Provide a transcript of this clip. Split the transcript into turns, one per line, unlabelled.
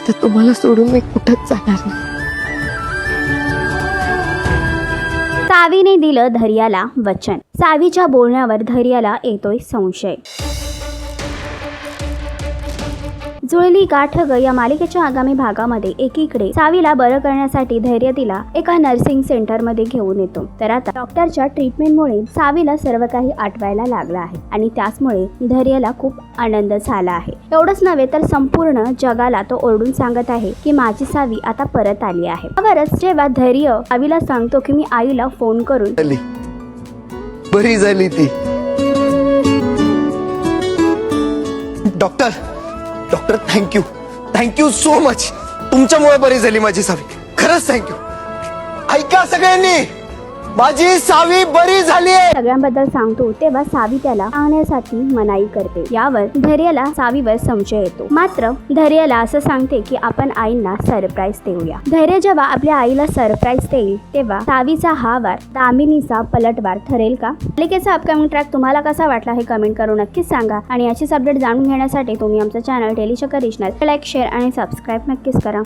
आता तुम्हाला सोडून मी कुठंच जाणार नाही.
सावीने दिलं धैर्याला वचन. सावीच्या बोलण्यावर धैर्याला येतोय संशय. जुळली गाठ ग या मालिकेच्या आगामी भागामध्ये एकीकडे सावीला बरं करण्यासाठी धैर्य तिला एका नर्सिंग सेंटरमध्ये घेऊन येतो. तर आता डॉक्टरच्या ट्रीटमेंटमुळे सावीला सर्व काही आठवायला लागलं आहे आणि त्याचमुळे धैर्याला खूप आनंद झाला आहे. एवढंच नव्हे तर संपूर्ण जगाला तो ओरडून सांगत आहे की माझी सावी आता परत आली आहे. यावरच जेव्हा धैर्य सावीला सांगतो की मी आईला फोन करून
बरी झाली ती. Doctor thank you so much. तुमच्यामुळे बरी झाली माझी सावी. खरंच थँक्यू. ऐका सगळ्यांनी, माझी सावी बरी झाली आहे.
सगळ्यांबद्दल सांगतो तेव्हा सावी त्याला सांगण्यासाठी मनाई करते. यावर धैर्याला सावीवर संशय येतो. मात्र धैर्याला असं सांगते की आपण आईंना सरप्राईज देऊया. धैर्य जेव्हा आपल्या आईला सरप्राईज देईल तेव्हा सावीचा हा वार दामिनीचा पलटवार ठरेल का? मालिकेचा अपकमिंग ट्रॅक तुम्हाला कसा वाटला हे कमेंट करून नक्कीच सांगा. आणि याचीच अपडेट जाणून घेण्यासाठी तुम्ही आमचं चॅनल डेली चक्कर रिजनल लाईक, शेअर आणि सबस्क्राईब नक्कीच करा.